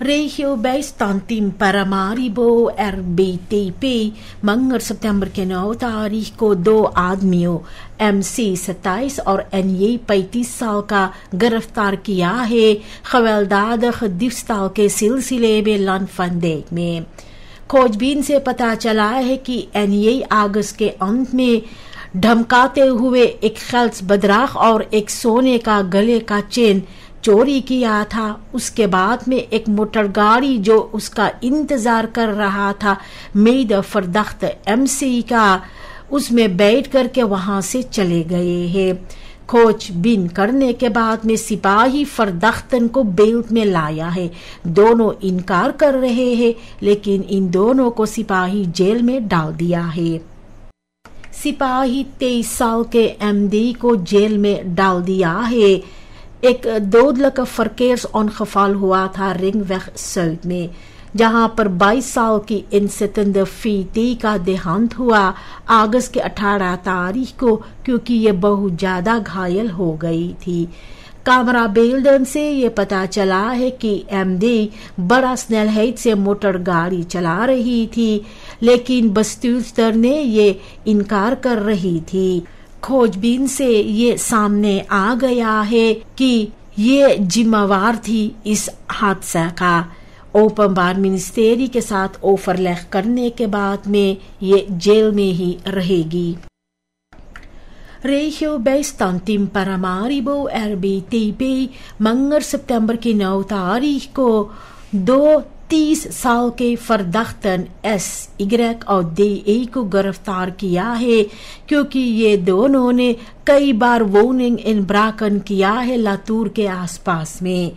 Regio bijstandteam Paramaribo RBTP मंगल सितंबर के 9 तारीख को 2 आदमियों MC 27 और NA 35 साल का गिरफ्तार किया है हवलदार खदिफ्ताल के सिलसिले में लनफंदे में। खोजबीन से पता चला है कि NA अगस्त के अंत में धमकाते हुए एक खल्स बदराख और एक सोने का गले का चेन चोरी किया था। उसके बाद में एक मोटर गाड़ी जो उसका इंतजार कर रहा था मेद फरदख्त MC का, उसमें बैठ करके वहां से चले गए हैं। खोजबीन करने के बाद में सिपाही फरदख्तन को बेल में लाया है। दोनों इनकार कर रहे हैं, लेकिन इन दोनों को सिपाही जेल में डाल दिया है। सिपाही 23 साल के MD को जेल में डाल दिया है। एक dodelijke verkeersongeval हुआ था रिंगवेग zuid में, जहां पर 22 साल की इंसितंद फीती का देहांत हुआ अगस्त के 18 तारीख को, क्योंकि ये बहुत ज्यादा घायल हो गई थी। कैमरा बेल्डन से ये पता चला है कि MD बड़ा स्नेलहेड से मोटर गाड़ी चला रही थी, लेकिन बस्तूस्तर ने ये इनकार कर रही थी। खोजबीन से ये सामने आ गया है कि ये जिम्मेवार थी इस हादसा का। ओपनबार मिनिस्ट्री के साथ ओवरलैप करने के बाद में ये जेल में ही रहेगी। Regio bijstandteam Paramaribo RBTP मंगल सितंबर की 9 तारीख को 2 30 साल के फरदख्तन SY और DA को गिरफ्तार किया है, क्योंकि ये दोनों ने कई बार वोनिंग इन ब्राकन किया है लातूर के आसपास में।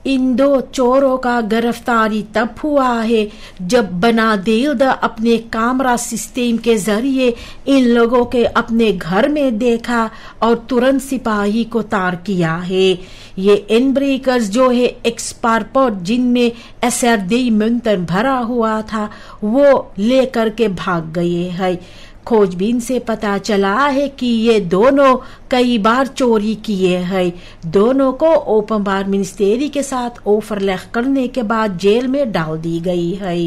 इन 2 चोरों का गिरफ्तारी तब हुआ है जब बनादेल्द अपने कैमरा सिस्टम के जरिए इन लोगों के अपने घर में देखा और तुरंत सिपाही को तार किया है। ये इनब्रेकर्स जो है एक्सपारपोर्ट जिनमें SRD मुंतन भरा हुआ था वो लेकर के भाग गए हैं। खोजबीन से पता चला है कि ये दोनों कई बार चोरी किए हैं। दोनों को ओपनबार मिनिस्ट्री के साथ ओवरलैप करने के बाद जेल में डाल दी गई है।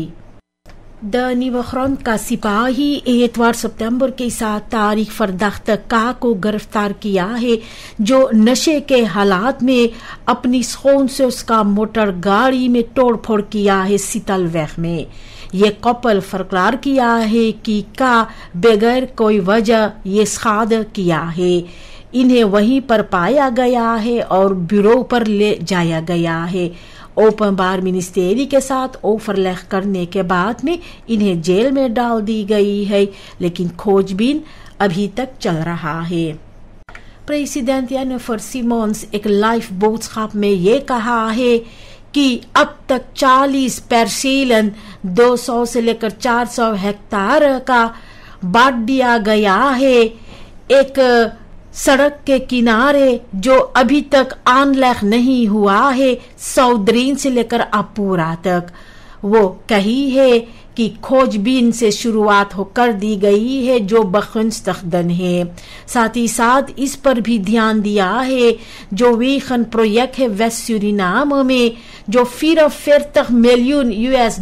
द न्यूवफ्रंट का सिपाही इतवार सितंबर के 7 तारीख फरदख्त का को गिरफ्तार किया है, जो नशे के हालात में अपनी सोन से उसका मोटर गाड़ी में तोड़फोड़ किया है सीतलवेग में। ये कपल फरकलार किया है कि का बगैर कोई वजह ये खाद किया है। इन्हें वहीं पर पाया गया है और ब्यूरो पर ले जाया गया है। ओपनबार मिनिस्ट्री के साथ ओवरलैप करने के बाद में इन्हें जेल में डाल दी गई है, लेकिन खोजबीन अभी तक चल रहा है। प्रेसिडेंट जेनिफर सिमोन्स एक लाइफ बोodschap में ये कहा है कि अब तक 40 परसेलन 200 से लेकर 400 हेक्टेयर का बांट दिया गया है एक सड़क के किनारे जो अभी तक अनलैक नहीं हुआ है, सौदरीन से लेकर अपूरा तक। वो कही है कि खोजबीन से शुरुआत होकर दी गई है जो बखुंस्तखदन है। साथ ही साथ इस पर भी ध्यान दिया है जो वीखन प्रोजेक्ट है वेस्ट सूरीनाम में, जो 44 मिलियन $US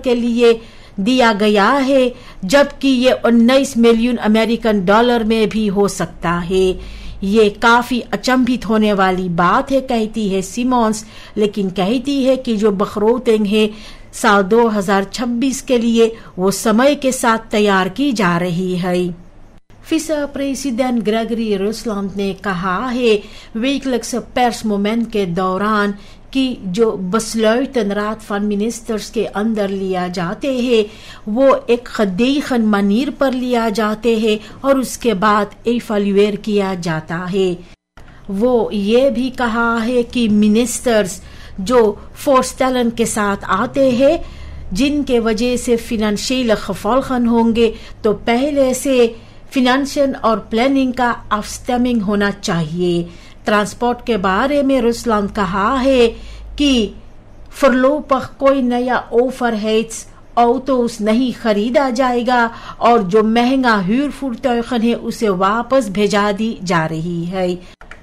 के लिए दिया गया है, जबकि ये 19 मिलियन अमेरिकन डॉलर में भी हो सकता है। ये काफी अचंभित होने वाली बात है, कहती है सिमोन्स, लेकिन कहती है कि जो बखरोतिंग है साल 2026 के लिए वो समय के साथ तैयार की जा रही है। विसे प्रेसिडेंट ग्रेगरी रुसलैंड ने कहा है wekelijks पर्स मोमेंट के दौरान कि जो besluiten रात van मिनिस्टर्स के अंदर लिया जाते हैं वो एक खदीखन मनीर पर लिया जाते हैं और उसके बाद एवैल्यूएट किया जाता है। वो ये भी कहा है कि मिनिस्टर्स जो फोर्स्टेलन के साथ आते हैं जिनके वजह से फिनेंशियल खफालखन होंगे, तो पहले से फिनेंशियल और प्लानिंग का अफस्टेमिंग होना चाहिए। ट्रांसपोर्ट के बारे में रुसलैंड कहा है कि फरलोपख कोई नया ओवरहेड्स ऑटोस नहीं खरीदा जाएगा और जो महंगा ह्यूरफुर्तौखन है उसे वापस भेजा दी जा रही है।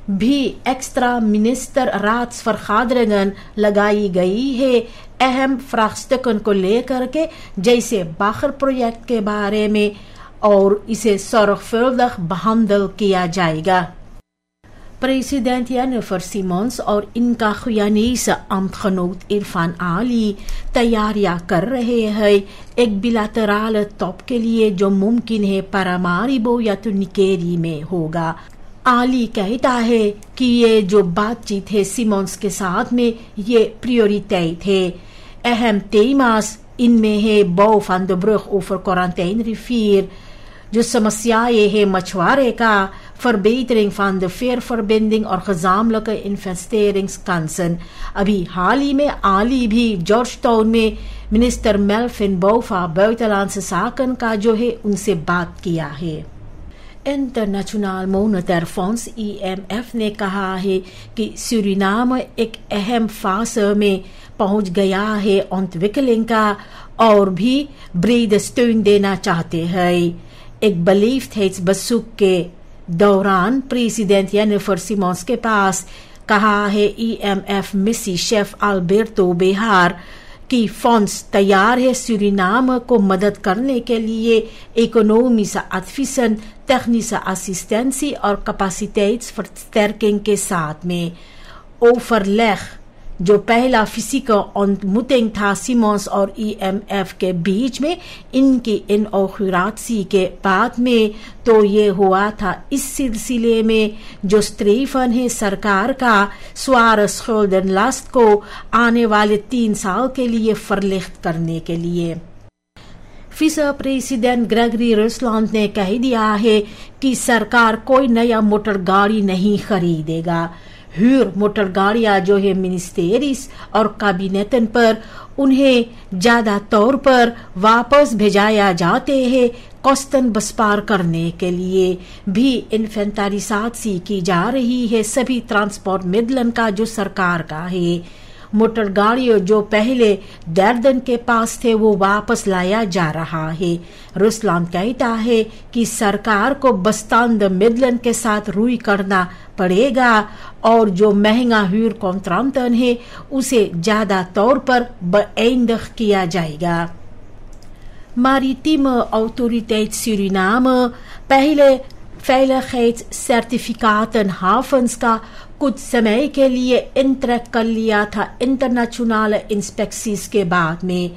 भी एक्स्ट्रा मिनिस्टर रात्सफरखादरगन लगाई गई है अहम फ्राख्तकन को लेकर के, जैसे बाखर प्रोजेक्ट के बारे में, और इसे sorgvuldig behandeld किया जाएगा। President Jennifer Simons और इनका खुयानीस अम्तगenoot इरफान आली तैयारियां कर रहे हैं एक बिलातराल टॉप के लिए जो मुमकिन है पारामारिबो या तो निकेरी में होगा। आली कहता है कि ये जो बातचीत है सिमोन्स के साथ में ये प्रियोरिटेट है। अहम थेमास इनमें है bouw van de brug over quarantainerivier, जो समस्याएं है मछुआरे का, verbetering van de veerverbinding और gezamenlijke investeringskansen। अभी हाल ही में आली भी जॉर्जटाउन में मिनिस्टर मेल्विन बोफा बुitenlandse zaken का जो है उनसे बात किया है। इंटरनेशनल मॉनेटरी फंड्स IMF ने कहा है कि सूरीनाम एक अहम फासे में पहुंच गया है ontwikkeling का और भी ब्रीद steun देना चाहते हैं। एक beleefdheidsbezoek के दौरान प्रेसिडेंट जेनिफर सिमोन्स के पास कहा है IMF मिसी शेफ अल्बर्टो बेहार की फंड्स तैयार है सूरीनाम को मदद करने के लिए इकोनॉमिसche adviezen, technische assistentie और capaciteitsversterking के साथ में। ओवरलेग जो पहला फिजिकल ontmoeting था सिमोन्स और IMF के बीच में इनकी इनऑगुरेशन के बाद में, तो ये हुआ था इस सिलसिले में जो स्ट्रेफन है सरकार का zware schuldenlast को आने वाले 3 साल के लिए verlicht करने के लिए। विसे प्रेसिडेंट ग्रेगरी रुसलैंड ने कह दिया है कि सरकार कोई नया मोटर गाड़ी नहीं खरीदेगा। हुर मोटर गाड़ियां जो है मिनिस्टेरिस और कैबिनेटन पर उन्हें ज्यादा तौर पर वापस भेजाया जाते हैं कॉस्टन बस्पार करने के लिए भी इन्वेंटरीसाची की जा रही है सभी ट्रांसपोर्ट मिडलन का जो सरकार का है। मोटर गाड़ियों जो पहले दर्दन के पास थे वो वापस लाया जा रहा है। रुसलैंड कहता है कि सरकार को बस्तान द मिडलन के साथ रुई करना पड़ेगा और जो महंगा हुर कॉन्ट्राक्टन है उसे ज्यादा तौर पर beëindigd किया जाएगा। Maritieme Autoriteit Suriname पहले veiligheidscertificaten havens का कुछ समय के लिए इंट्रैक कर लिया था इंटरनेशनल इंस्पेक्शंस के बाद में।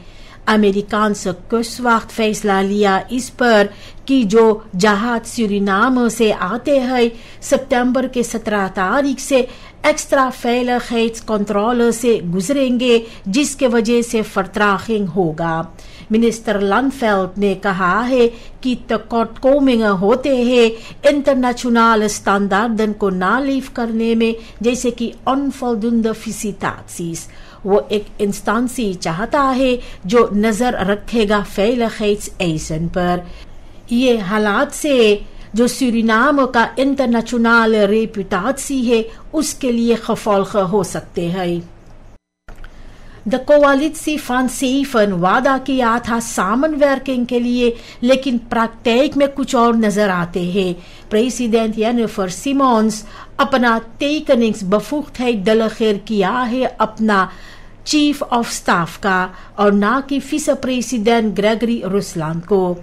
अमेरिकानse kustwacht फैसला लिया इस पर कि जो जहाज सूरीनाम से आते हैं सितंबर के 17 तारीख से एक्स्ट्रा veiligheidscontrole से गुजरेंगे जिसके वजह से vertraging होगा। मिनिस्टर लैंडफेल्ड ने कहा है कि tekortkomingen होते हैं इंटरनेशनल स्टैंडर्डन को नालीफ करने में, जैसे कि onvoldoende visitaties। वो एक इंस्टेंसी चाहता है जो नजर रखेगा veiligheidseisen पर। ये हालात से जो सूरीनाम का इंटरनेशनल रेपुटेशन है उसके लिए gevolg हो सकते हैं। द कोalitie van 7 वादा किया था सामनwerking के लिए, लेकिन प्रैक्टिक में कुछ और नजर आते हैं। प्रेसिडेंट जेनिफर सिमोन्स अपना tekeningsbevoegdheid delegeer किया है अपना चीफ ऑफ स्टाफ का और ना कि विसे प्रेसिडेंट ग्रेगरी रुसलैंड को।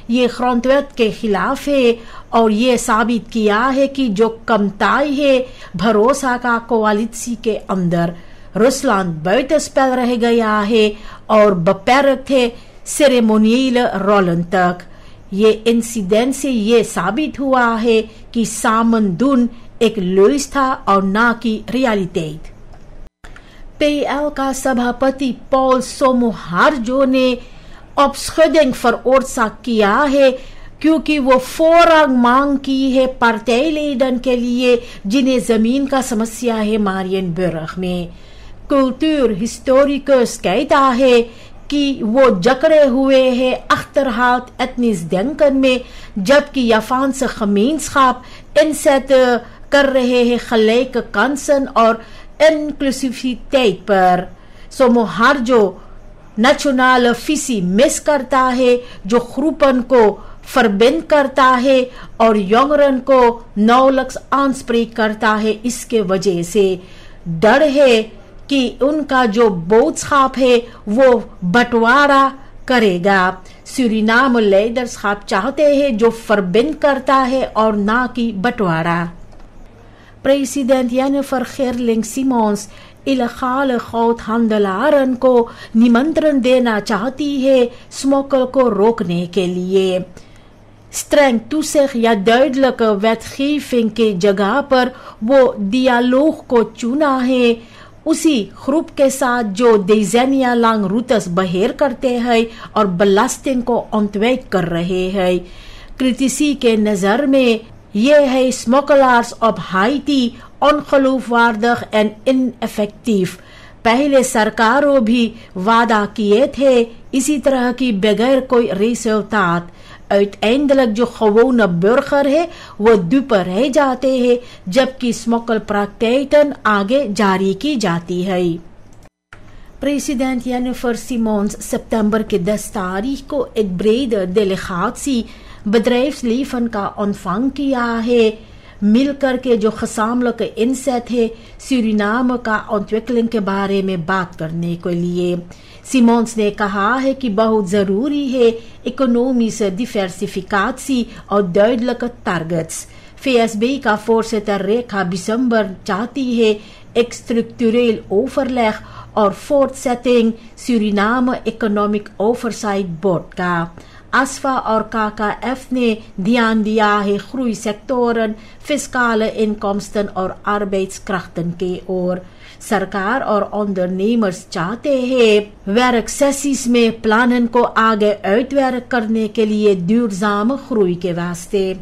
ये grondwet के खिलाफ है और ये साबित किया है कि जो कमताई है भरोसा का कोalitie के अंदर। रुसलैंड buitenspel रह गया है और beperkt है ceremoniële rollen तक। ये इंसिडेंट से ये साबित हुआ है कि सामन doen एक leus था और ना कि realiteit। PL का सभापति पॉल सोमोहार्जो ने opschudding veroorzaakt किया है क्योंकि वो voorrang मांग की है partijleden के लिए जिन्हें जमीन का समस्या है मारियनबर्ग में। कल्चर हिस्टोरिकस कहता है कि वो जकड़े हुए हैं achterhaald etnisch denken में, जबकि Javaanse gemeenschap inzet कर रहे हैं gelijke kansen और inclusiviteit पर। सोमोहार्जो नेशनल फिसी मिस करता है जो ग्रुपन को फरबिंद करता है और यंगरन को नौलक्स आंसप्रेक करता है। इसके वजह से डर है कि उनका जो बोodschap है वो बंटवारा करेगा। सूरीनाम leiderschap चाहते हैं जो फरबिंद करता है और ना कि बंटवारा। President Jennifer Gerling-Simons illegale goudhandelaren को निमंत्रण देना चाहती है smokkel को रोकने के लिए। streng toezicht या duidelijke wetgeving के जगह पर वो dialoog को चुना है उसी ग्रुप के साथ जो decennia lang routes beheer करते हैं और belasting को ontwijk कर रहे हैं। critici के नजर में ये है smokkelaars op Haiti ongeloofwaardig en ineffectief। पहले सरकारों भी वादा किए थे इसी तरह की बगैर कोई रिजल्टात। uiteindelijk जो gewone burger है वो दुप रह जाते हैं जबकि smokkel praktijken आगे जारी की जाती है। President Jennifer Simons september के 10 तारीख को एक brede delegatie bedrijfsleven का ontvang किया है। मिलकर के जो gezamenlijke inzet है सूरीनाम का ontwikkeling के बारे में बात करने के लिए। सिमोन्स ने कहा है कि बहुत जरूरी है economische diversificatie और duidelijke targets। VSB का voorzitter Rekha Bijzonder चाहती है एक structureel overleg और voortzetting Suriname Economic Oversight Board का। ASFA और KKF ने ध्यान दिया है groei sectoren, fiscale inkomsten और arbeidskrachten के ओर। सरकार और ondernemers चाहते हैं werksessies में plannen को आगे uitwerk करने के लिए duurzame groei के वास्ते।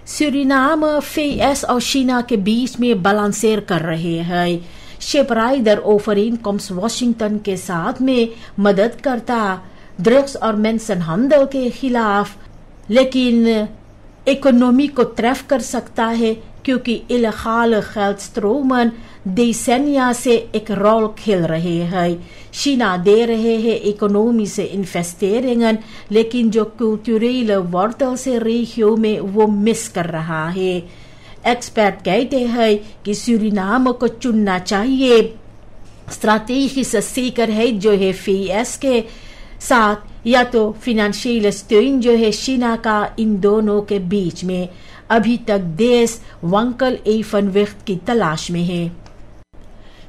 सूरीनाम VS और चीना के बीच में balanceer कर रहे हैं। शिपराइडर overeenkomst वाशिंगटन के साथ में मदद करता drugs और mensenhandel के खिलाफ, लेकिन इकोनॉमी को ट्रैफ कर सकता है क्योंकि इल्लीगale geldstromen decennia से एक रोल खेल रहे हैं। चीना दे रहे हैं इकोनॉमिसche investeringen, लेकिन जो culturele wortels है regio में वो मिस कर रहा है। एक्सपर्ट कहते हैं कि सूरीनाम को चुनना चाहिए strategische zekerheid जो है VS के साथ या तो financiële steun जो है चीना का इन दोनों के बीच में। अभी तक देश wankel evenwicht की तलाश में है।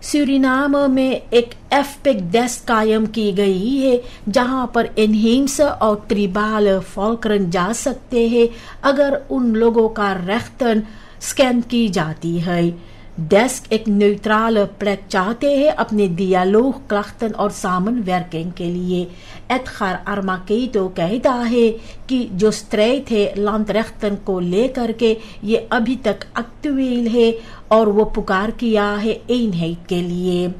सूरीनाम में एक FPIC डेस्क कायम की गई है जहां पर inheemse और tribale volkeren जा सकते हैं अगर उन लोगों का rechten स्कैन की जाती है। डेस्क एक न्यूट्रल प्लेक चाहते हैं अपने dialoog, klachten और samenwerking के लिए। एडगार आर्माकेटो कहता है कि जो strijd है landrechten को लेकर के ये अभी तक actueel है और वो पुकार किया है eenheid के लिए।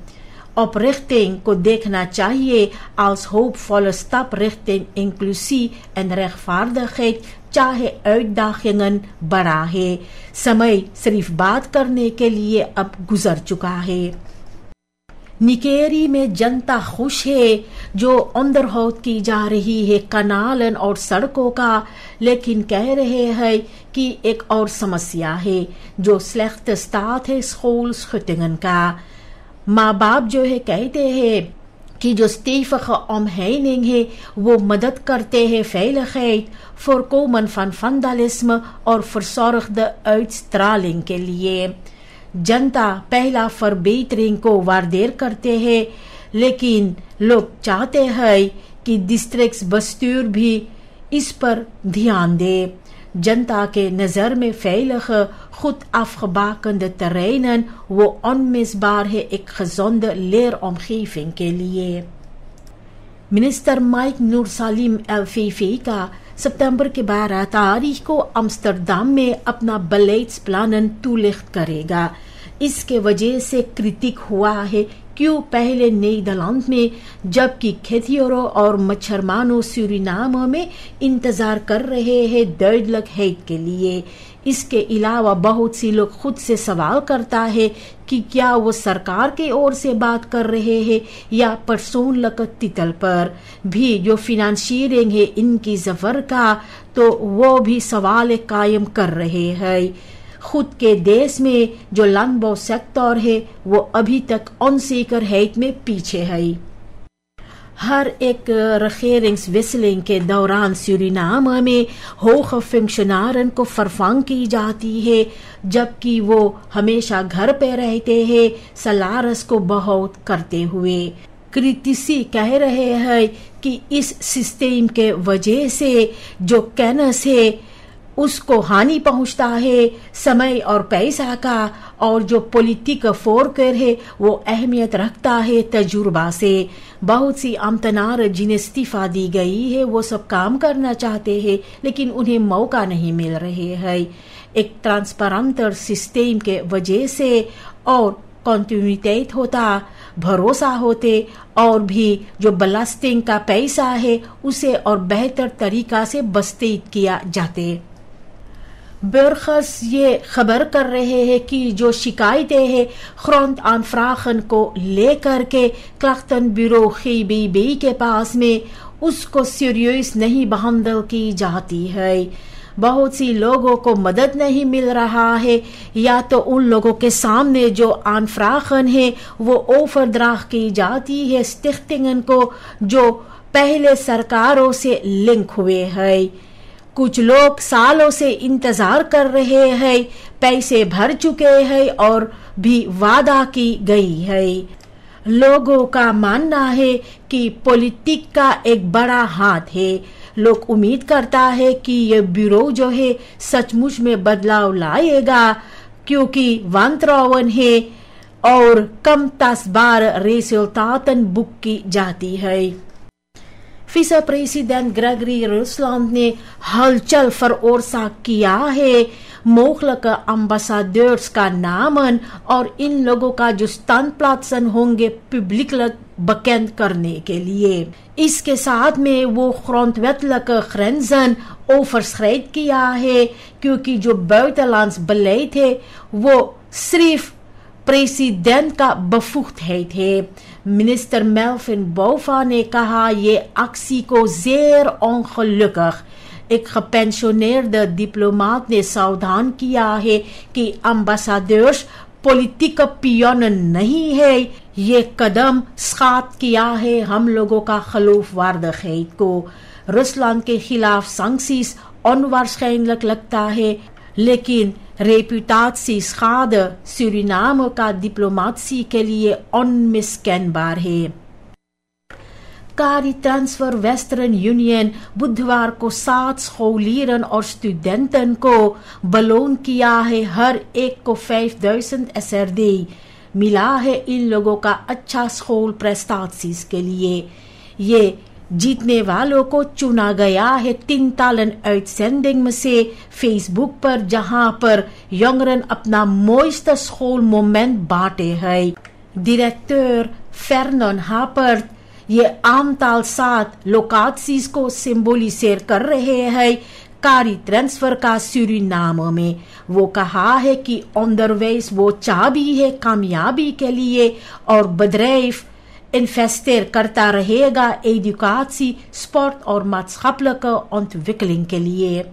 Oprichting को देखना चाहिए als hoopvolle stap richting inclusie en rechtvaardigheid, चाहे uitdagingen बड़ा है। समय सिर्फ बात करने के लिए अब गुजर चुका है। निकेरी में जनता खुश है जो onderhoud की जा रही है कनालन और सड़कों का, लेकिन कह रहे हैं कि एक और समस्या है जो slechte staat है schoolschuttingen का। माँ बाप जो है कहते हैं कि जो stevige omheining है वो मदद करते हैं veiligheid, voorkomen van vandalisme और verzorgde uitstraling के लिए। जनता पहला verbetering को waardeer करते हैं, लेकिन लोग चाहते हैं कि डिस्ट्रिक्ट bestuur भी इस पर ध्यान दे। जनता के नजर में veilige, goed afgebakende terreinen वो onmisbaar है एक gezonde leeromgeving के लिए। मिनिस्टर माइक नूर सालिम LVV का सितंबर के 12 तारीख को अम्स्टरडम में अपना beleidsplannen toelicht करेगा। इसके वजह से क्रिटिक हुआ है क्यों पहले नीदरलैंड में जबकि खेतियों और मच्छरमानों सूरीनाम में इंतजार कर रहे हैं duidelijkheid के लिए। इसके अलावा बहुत सी लोग खुद से सवाल करता है कि क्या वो सरकार की ओर से बात कर रहे हैं या पर्सोनल तितल पर भी जो फिनेंशियरिंग है इनकी जफर का, तो वो भी सवाल कायम कर रहे हैं। खुद के देश में जो लैंडबो सेक्टर है वो अभी तक onzekerheid में पीछे है। हर एक regeringswisseling के दौरान सूरीनाम में होge फंक्शनरियों को फरफंग की जाती है, जबकि वो हमेशा घर पे रहते हैं सलारस को बहुत करते हुए। क्रिटिसी कह रहे हैं कि इस सिस्टम के वजह से जो कैनस है उसको हानि पहुंचता है समय और पैसा का, और जो पॉलिटिक फोरकर है वो अहमियत रखता है तजुर्बा से। बहुत सी आमतनार जिन्हें इस्तीफा दी गई है वो सब काम करना चाहते हैं लेकिन उन्हें मौका नहीं मिल रहे है। एक ट्रांसपेरेंट सिस्टम के वजह से और कंटिन्यूटी होता, भरोसा होते और भी जो बलास्टिंग का पैसा है उसे और बेहतर तरीका से बस्तीत किया जाते। बरखस ये खबर कर रहे हैं कि जो शिकायतें हैं ग्रांट आनफ्रागन को लेकर के क्लाख्तन ब्यूरो GBB के पास में उसको सीरियस नहीं बहंदल की जाती है। बहुत सी लोगों को मदद नहीं मिल रहा है, या तो उन लोगों के सामने जो आनफ्रागन है वो ओवरड्राफ्ट की जाती है स्टिख्टिंगन को जो पहले सरकारों से लिंक हुए हैं। कुछ लोग सालों से इंतजार कर रहे हैं, पैसे भर चुके हैं और भी वादा की गई है। लोगों का मानना है कि पॉलिटिक का एक बड़ा हाथ है। लोग उम्मीद करता है कि ये ब्यूरो जो है सचमुच में बदलाव लाएगा, क्योंकि वांतरावन है और कम तस्बार रिजल्टातन बुक की जाती है। विce president Gregory Rusland ने हलचल veroorzaakt किया है mogelijke ambassadeurs का नामन और इन लोगों का जो standplaatsen होंगे publiekelijk bekend करने के लिए। इसके साथ में वो grondwettelijke grenzen overschrijd किया है, क्योंकि जो buitenlands beleid है वो सिर्फ प्रेसिडेंट का bevoegdheid है। मिनिस्टर मेल्विन बोफा ने कहा ये actie को zeer ongelukkig। एक gepensioneerde diplomaat ने सावधान किया है कि ambassadeurs politieke pionnen नहीं है। ये कदम स्खात किया है हम लोगों का geloofwaardigheid को। रूसलैंड के खिलाफ sancties onwaarschijnlijk लगता है, लेकिन reputatiesschade सूरीनाम का डिप्लोमेसी के लिए onmiskenbaar है। कारी ट्रांसफर वेस्टर्न यूनियन बुधवार को 7 scholieren और studenten को beloon किया है। हर एक को 5000 SRD मिला है इन लोगों का अच्छा school prestaties के लिए। ये जीतने वालों को चुना गया है 3 तालन uitzending में से फेसबुक पर, जहां पर jongeren अपना mooiste school moment बांटे है। डायरेक्टर फर्नन हापर्ट ये aantal 7 locaties को सिंबोलिसेर कर रहे हैं कारी ट्रांसफर का सूरीनाम में। वो कहा है कि onderwijs वो चाबी है कामयाबी के लिए और bedrijf investeer करता रहेगा एजुकेशन, स्पोर्ट और maatschappelijke ontwikkeling के लिए।